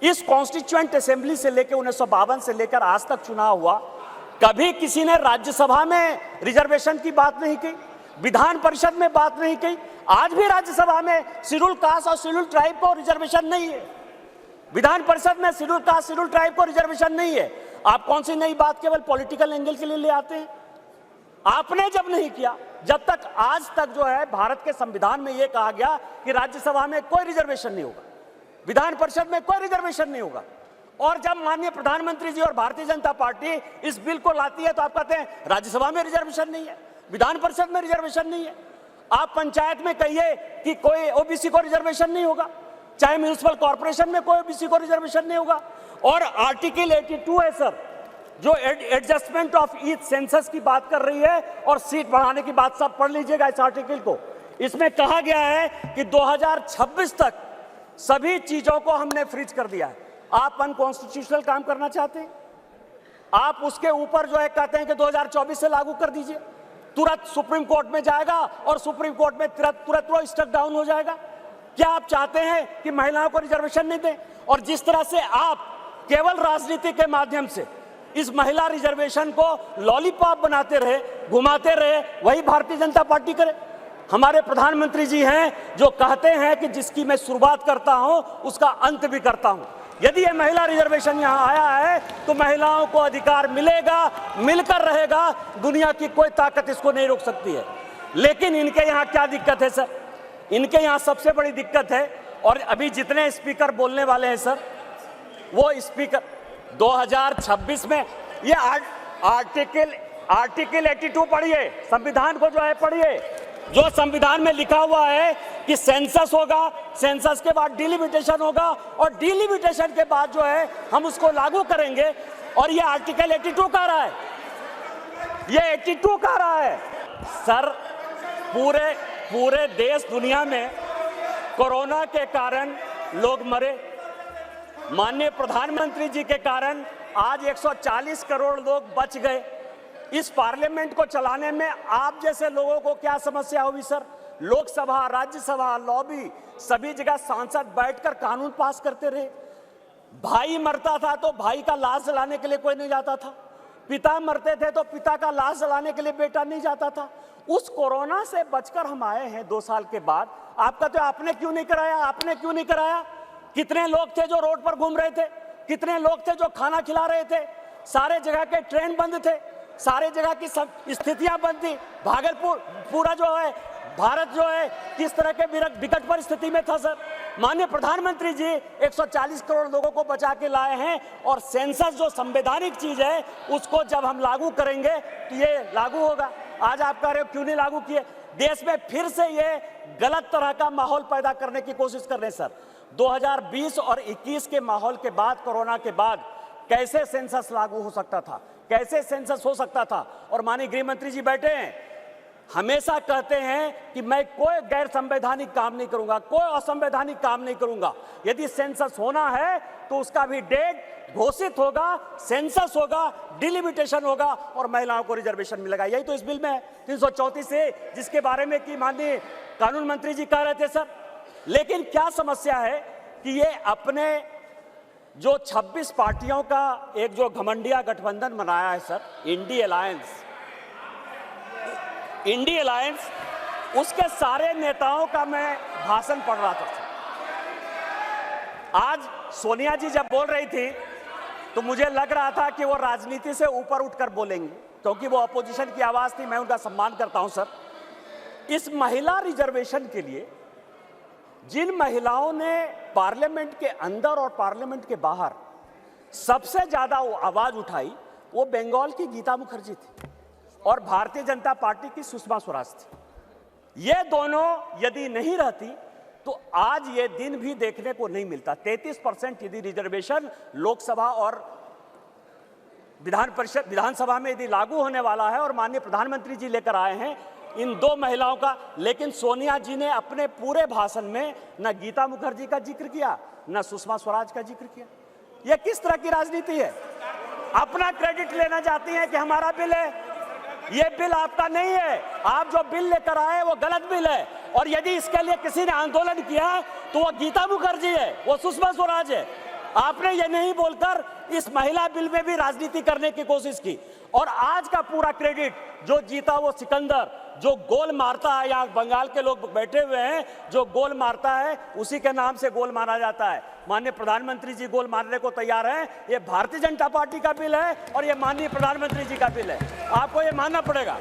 इस constituent assembly से लेकर 1952 से लेकर आज तक चुनाव हुआ, कभी किसी ने राज्यसभा में रिजर्वेशन की बात नहीं की, विधान परिषद में बात नहीं की। आज भी राज्यसभा में शेड्यूल कास्ट और शेड्यूल ट्राइब को रिजर्वेशन नहीं है, विधान परिषद में शेड्यूल कास्ट शेड्यूल ट्राइब को रिजर्वेशन नहीं है। आप कौन सी नई बात केवल पॉलिटिकल एंगल के लिए ले आते हैं? आपने जब नहीं किया, जब तक आज तक जो है भारत के संविधान में यह कहा गया कि राज्यसभा में कोई रिजर्वेशन नहीं होगा, विधान परिषद में कोई रिजर्वेशन नहीं होगा, और जब माननीय प्रधानमंत्री जी और भारतीय जनता पार्टी इस बिल को लाती है तो आप कहते हैं राज्यसभा में रिजर्वेशन नहीं है, विधान परिषद में रिजर्वेशन नहीं है। आप पंचायत में कहिए कि कोई ओबीसी को रिजर्वेशन नहीं होगा, चाहे म्यूनिसिपल कॉर्पोरेशन में कोई ओबीसी को रिजर्वेशन नहीं होगा। और आर्टिकल 82 है सर, जो एडजस्टमेंट ऑफ ईच सेंसस की बात कर रही है और सीट बढ़ाने की बात, सब पढ़ लीजिएगा इस आर्टिकल को। इसमें कहा गया है कि 2026 तक सभी चीजों को हमने फ्रीज कर दिया है। आप अनकॉन्स्टिट्यूशनल काम करना चाहते हैं, आप उसके ऊपर जो है कहते हैं कि 2024 से लागू कर दीजिए, तुरंत सुप्रीम कोर्ट में जाएगा और सुप्रीम कोर्ट में तुरंत वो स्टक डाउन हो जाएगा। क्या आप चाहते हैं कि महिलाओं को रिजर्वेशन नहीं दें? और जिस तरह से आप केवल राजनीति के माध्यम से इस महिला रिजर्वेशन को लॉलीपॉप बनाते रहे, घुमाते रहे, वही भारतीय जनता पार्टी करे। हमारे प्रधानमंत्री जी हैं जो कहते हैं कि जिसकी मैं शुरुआत करता हूं उसका अंत भी करता हूं। यदि ये महिला रिजर्वेशन यहां आया है तो महिलाओं को अधिकार मिलेगा, मिलकर रहेगा, दुनिया की कोई ताकत इसको नहीं रोक सकती है। लेकिन इनके यहाँ क्या दिक्कत है सर? इनके यहाँ सबसे बड़ी दिक्कत है, और अभी जितने स्पीकर बोलने वाले हैं सर, वो स्पीकर 2026 में ये आर्टिकल 82 पढ़िए, संविधान को जो है पढ़िए, जो संविधान में लिखा हुआ है कि सेंसस होगा, सेंसस के बाद डिलिमिटेशन होगा, और डिलिमिटेशन के बाद जो है हम उसको लागू करेंगे। और ये आर्टिकल 82 कह रहा है, ये 82 कह रहा है सर। पूरे देश दुनिया में कोरोना के कारण लोग मरे, माननीय प्रधानमंत्री जी के कारण आज 140 करोड़ लोग बच गए। इस पार्लियामेंट को चलाने में आप जैसे लोगों को क्या समस्या होगी सर? लोकसभा, राज्यसभा, लॉबी, सभी जगह सांसद बैठकर कानून पास करते रहे। भाई मरता था तो भाई का लाश जलाने के लिए कोई नहीं जाता था, पिता मरते थे तो पिता का लाश जलाने के लिए बेटा नहीं जाता था। उस कोरोना से बचकर हम आए हैं 2 साल के बाद। आप कहते हो आपने क्यों नहीं कराया, आपने क्यों नहीं कराया? कितने लोग थे जो रोड पर घूम रहे थे, कितने लोग थे जो खाना खिला रहे थे, सारे जगह के ट्रेन बंद थे, सारे जगह की सब स्थितियां बंद थी। भागलपुर पूरा जो है भारत जो है किस तरह के विकट परिस्थिति में था सर। माननीय प्रधानमंत्री जी 140 करोड़ लोगों को बचा के लाए हैं, और सेंसस जो संवैधानिक चीज है उसको जब हम लागू करेंगे तो ये लागू होगा। आज आप कह रहे हो क्यों नहीं लागू किए? देश में फिर से ये गलत तरह का माहौल पैदा करने की कोशिश कर रहे हैं सर। 2020 और 21 के माहौल के बाद, कोरोना के बाद कैसे सेंसस लागू हो सकता था, कैसे सेंसस हो सकता था? और माननीय गृह मंत्री जी बैठे हैं, हमेशा कहते हैं कि मैं कोई गैर संवैधानिक काम नहीं करूंगा, कोई असंवैधानिक काम नहीं करूंगा। यदि सेंसस होना है तो उसका भी डेट घोषित होगा, सेंसस होगा, डिलिमिटेशन होगा और महिलाओं को रिजर्वेशन मिलेगा। यही तो इस बिल में है 334 से, जिसके बारे में कि माननीय कानून मंत्री जी कह रहे थे सर। लेकिन क्या समस्या है कि ये अपने जो 26 पार्टियों का एक जो घमंडिया गठबंधन बनाया है सर, इंडी अलायंस, उसके सारे नेताओं का मैं भाषण पढ़ रहा था सर। आज सोनिया जी जब बोल रही थी तो मुझे लग रहा था कि वो राजनीति से ऊपर उठकर बोलेंगे, क्योंकि वो अपोजिशन की आवाज थी। मैं उनका सम्मान करता हूं सर। इस महिला रिजर्वेशन के लिए जिन महिलाओं ने पार्लियामेंट के अंदर और पार्लियामेंट के बाहर सबसे ज्यादा आवाज उठाई, वो बंगाल की गीता मुखर्जी थी और भारतीय जनता पार्टी की सुषमा स्वराज थी। ये दोनों यदि नहीं रहती तो आज ये दिन भी देखने को नहीं मिलता। 33% यदि रिजर्वेशन लोकसभा और विधानसभा में यदि लागू होने वाला है और माननीय प्रधानमंत्री जी लेकर आए हैं इन 2 महिलाओं का, लेकिन सोनिया जी ने अपने पूरे भाषण में न गीता मुखर्जी का जिक्र किया, न सुषमा स्वराज का जिक्र किया। यह किस तरह की राजनीति है? अपना क्रेडिट लेना चाहती हैं कि हमारा बिल है। ये बिल आपका नहीं है, आप जो बिल लेकर आए वो गलत बिल है। और यदि इसके लिए किसी ने आंदोलन किया तो वो गीता मुखर्जी है, वो सुषमा स्वराज है। आपने ये नहीं बोलकर इस महिला बिल में भी राजनीति करने की कोशिश की। और आज का पूरा क्रेडिट जो जीता वो सिकंदर, जो गोल मारता है, यहाँ बंगाल के लोग बैठे हुए हैं, जो गोल मारता है उसी के नाम से गोल मारा जाता है। माननीय प्रधानमंत्री जी गोल मारने को तैयार हैं। ये भारतीय जनता पार्टी का बिल है और ये माननीय प्रधानमंत्री जी का बिल है, आपको ये मानना पड़ेगा।